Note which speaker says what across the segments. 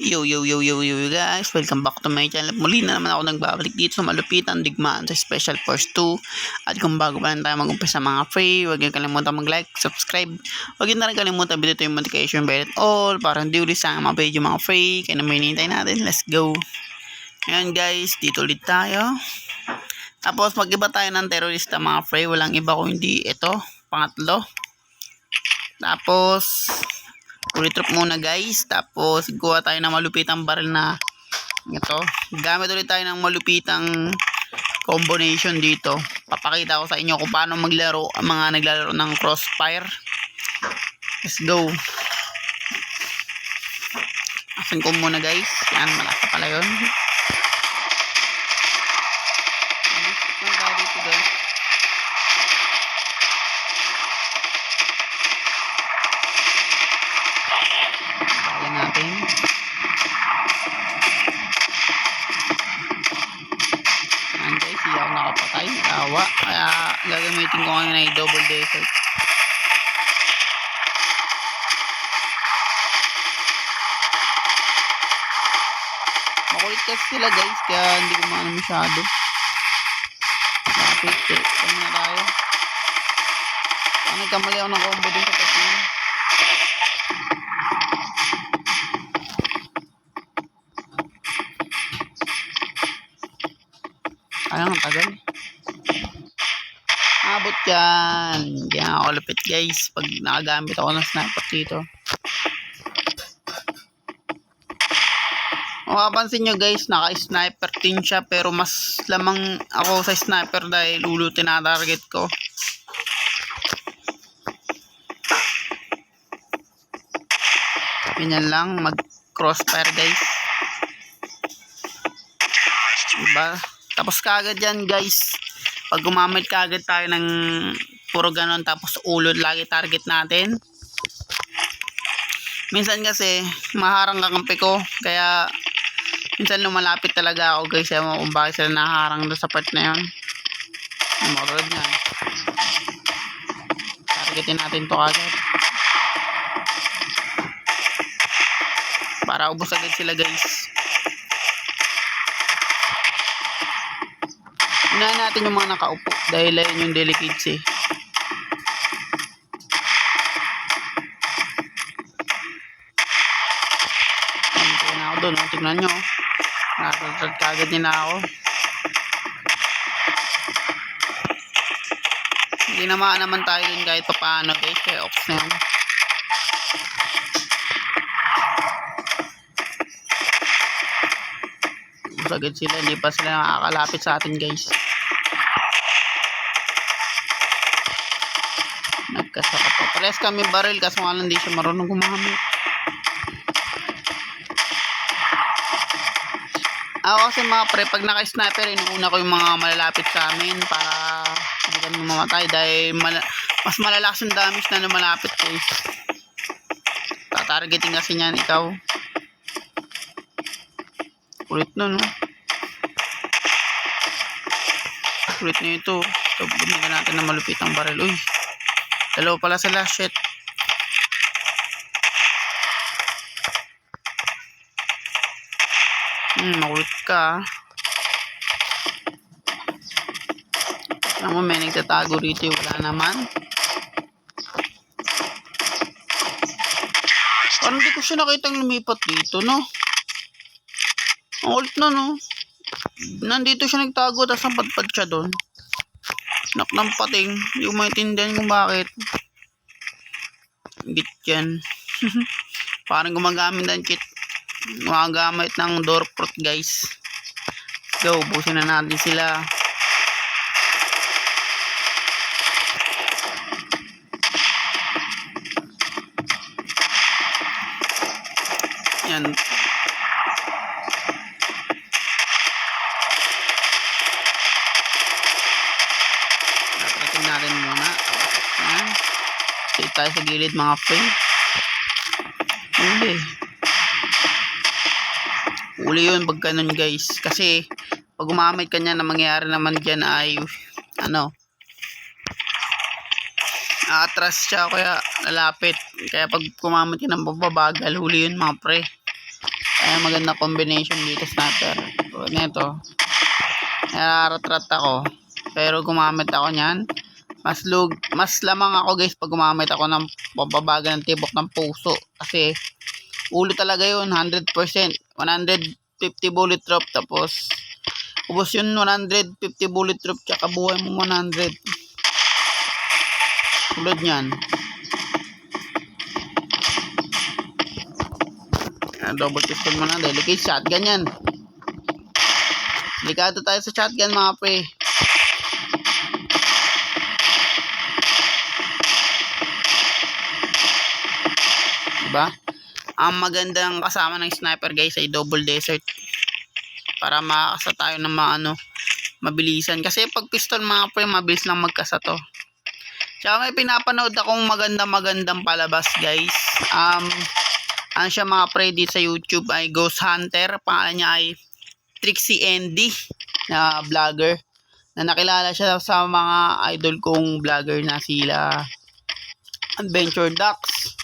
Speaker 1: Yo guys, welcome back to my channel. Muli na naman ako nagbabalik dito sa Malupitan Digmaan sa Special Force 2. At kung bago pa lang tayo mag-umpisa mga free, huwag niyo kalimutan mag-like, subscribe. Huwag niyo na rin kalimutan bito yung notification bell at all para hindi ulit sa mga video mga free. Kaya naman hinihintay natin, let's go. Ngayon guys, dito ulit tayo. Tapos mag-iba tayo ng terorista mga free. Walang iba kung hindi ito, pangatlo. Tapos ulit trip muna guys. Tapos kuha tayo ng malupitang baril na ito. Gamit ulit tayo ng malupitang combination dito. Papakita ko sa inyo kung paano maglaro ang mga naglalaro ng crossfire. Let's go. Asan ko muna guys. Yan, malaki pala yun. Dito guys. Natin. Ayan guys, hindi ako nakapatay. Awa. Kaya gagamitin ko ngayon ay double desert. Makulit kasi sila guys, kaya hindi ko maano masyado. Kapit, kami na tayo. Nagkamali ako ng combo dun sa pasin. Ang tagal. Abot yan. Hindi nga ako lapit guys pag nakagamit ako ng sniper dito. Mapapansin nyo guys, naka-sniper din siya pero mas lamang ako sa sniper dahil ulo tinatarget ko. Ganyan lang mag-crossfire guys. Diba? Tapos kagad yan guys. Pag gumamit kagad tayo ng puro ganon tapos ulo lagi target natin. Minsan kasi maharang kakampi ko. Kaya minsan lumalapit talaga ako guys. Ewan kung bakit sila naharang doon sa part na yun. Magulad nga. Targetin natin to kagad. Para ubos agad sila guys. Unahin natin yung mga nakaupo dahil ayun yung delicates eh. Tingnan na ako doon, oh. Tingnan nyo. Nakatatad kagad nila ako. Hindi naman tayo dun kahit pa paano guys. Kaya ops na yun. Agad sila, hindi pa sila nakakalapit sa atin guys. Nagkasaka pa. Pares kami baril kaso nga lang hindi siya marunong gumamit. Ako kasi mga pre, pag naka-sniper, inuuna ko yung mga malalapit sa amin para hindi kami mamatay dahil mas malalakas yung damage na lumalapit guys. Tatargeting kasi niyan ikaw. Kulit nun, no? Kulit na ito. So, bumili natin na malupit ang baril. Uy, dalawa pala sila. Shit. Makulit ka. Alam mo, may nagtatago rito. Wala naman. Parang di ko siya nakitang lumipat dito, no? Ang ulit na, no? Nandito siya nagtago, tapos napadpad siya doon. Nak ng pating. Hindi ko maintindihan kung bakit. Git yan. Parang gumagamit ng cheat. Gumagamit ng door prot guys. Go, busin na natin sila. Yan. Natin muna. Ayan. Stay tayo sa gilid mga free. Uli yun pag ganun guys. Kasi pag gumamit ka niya na mangyayari naman dyan ay atras siya kaya lalapit. Kaya pag gumamit ka ng babagal, huli yun mga pre. Kaya magandang combination dito sniper. So, nito. Nararat-rat ako. Pero gumamit ako niyan. Mas lamang ako guys pag gumamit ako ng pababaga ng tibok ng puso. Kasi ulo talaga yun. 100%. 150 bullet drop. Tapos ubos yun 150 bullet drop. Tsaka buhay mo 100. Tulad nyan. Double pistol mo na. Delicate shotgun yan. Delikado tayo sa shotgun mga pre. Diba? Ang magandang kasama ng sniper guys ay double desert. Para makakasa tayo ng mabilisan. Kasi pag pistol mga pre, mabilis lang magkasa to. Tsaka may pinapanood akong magandang palabas guys. Ano siya mga pre dito sa YouTube ay Ghost Hunter. Pangalan niya ay Trixie Andy na vlogger. Na nakilala siya sa mga idol kong vlogger na sila Adventure Ducks.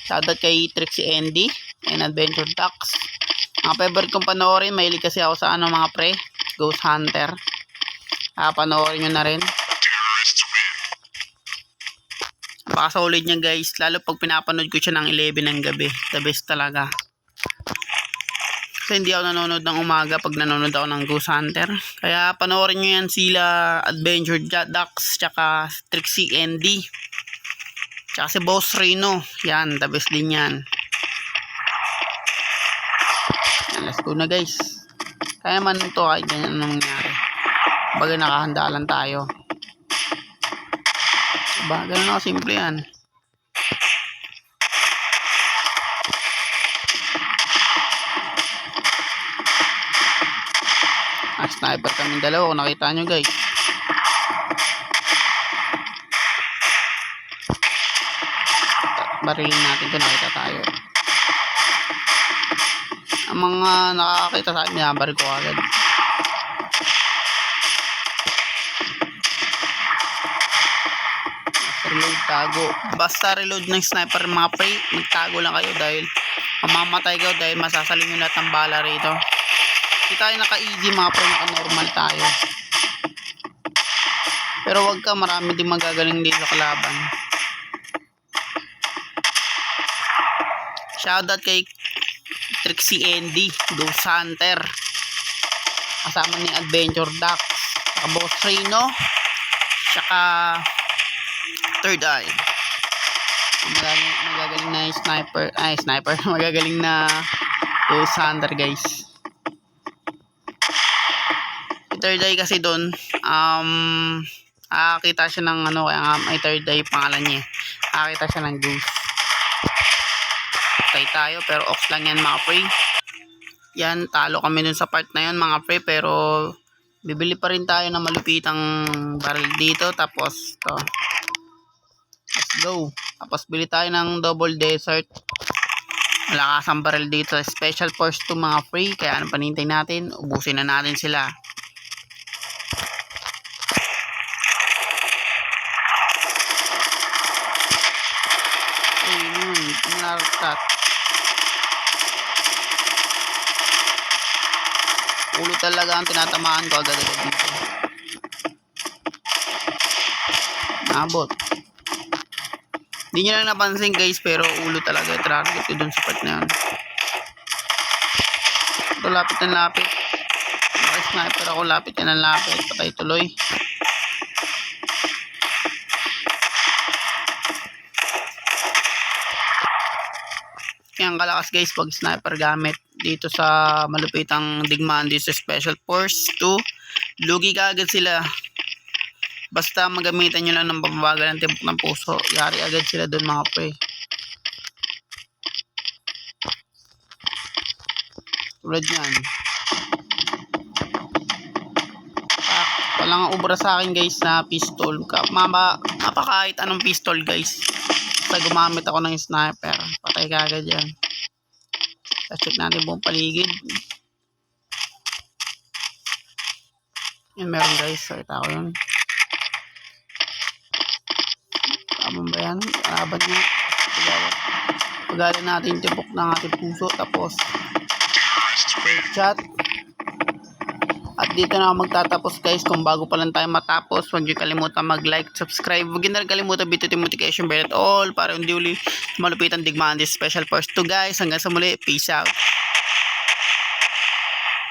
Speaker 1: Shoutout kay Trixie Andy and Adventure Ducks. Mga favorite kong panoorin. Mahilig kasi ako sa mga pre. Ghost Hunter. Panoorin nyo na rin. Napakasolid niya guys. Lalo pag pinapanood ko siya ng 11 ng gabi. The best talaga. Kasi hindi ako nanonood ng umaga pag nanonood ako ng Ghost Hunter. Kaya panoorin nyo yan sila Adventure Ducks. Tsaka Trixie Andy. Tsaka si Boss Reno. Yan. The best din yan. Let's go na guys. Kaya man ito kahit ganyan anong nangyari. Baga nakahanda lang tayo. Diba? Ganun ako simple yan. Sniper kami dalawa kung nakita nyo guys. Barilin natin ito, nakita tayo. Ang mga nakakakita sa akin, binabaril ko agad. Reload, tago. Basta reload ng sniper mga pre, magtago lang kayo dahil mamamatay kayo dahil masasalin yung lahat ng bala rito. Hindi tayo naka-easy mga pre, naka-normal tayo. Pero wag ka, marami din magagaling dito sa kalaban. Shoutout kay Trixie Andy, Ghost Hunter. Kasama ni Adventure Ducks, saka Boss Reno, saka Third Eye. Magagaling na sniper. Magagaling na Ghost Hunter guys. Si Third Eye kasi doon, nakakita siya ng kaya nga may Third Eye pangalan niya. Nakakita siya ng ghost. Patay tayo pero off lang yan mga pre. Yan, talo kami dun sa part na yun mga pre, pero bibili pa rin tayo ng malupitang barrel dito. Tapos to, let's go. Tapos bili tayo ng double desert. Malakas ang barrel dito, special force to mga pre. Kaya ano panintay natin, ubusin na natin sila. Ayun, pinartat. Ulo talaga ang tinatamaan ko agad dito. Nabot. Hindi nyo lang napansin guys, pero ulo talaga. Target ko dun sa part na yun. Ito, lapit ng lapit. Sniper ako, lapit yan ng lapit. Patay tuloy. Yan kalakas guys pag sniper gamit dito sa malupitang digmaan dito sa Special Force 2. Lugi ka agad sila. Basta magamitan nyo lang ng pababagal ng tibok ng puso. Yari agad sila dun mga pre. Tulad yan. Walang ubra sa akin guys na pistol. Mapa kahit anong pistol guys. Basta gumamit ako ng sniper. Patay ka agad yan. Check natin buong paligid. Yan meron guys. Kita ko yun. Tama ba yan? Kalaban niya. Pagalan natin yung tibok ng ating puso. Tapos chat. At dito na ako magtatapos guys. Kung bago pa lang tayo matapos, huwag niyo kalimutan mag-like, subscribe. Huwag niyo na rin kalimutan bitutin yung notification bell at all para hindi uli malupitan digmaan this special first 2 guys. Hanggang sa muli, peace out.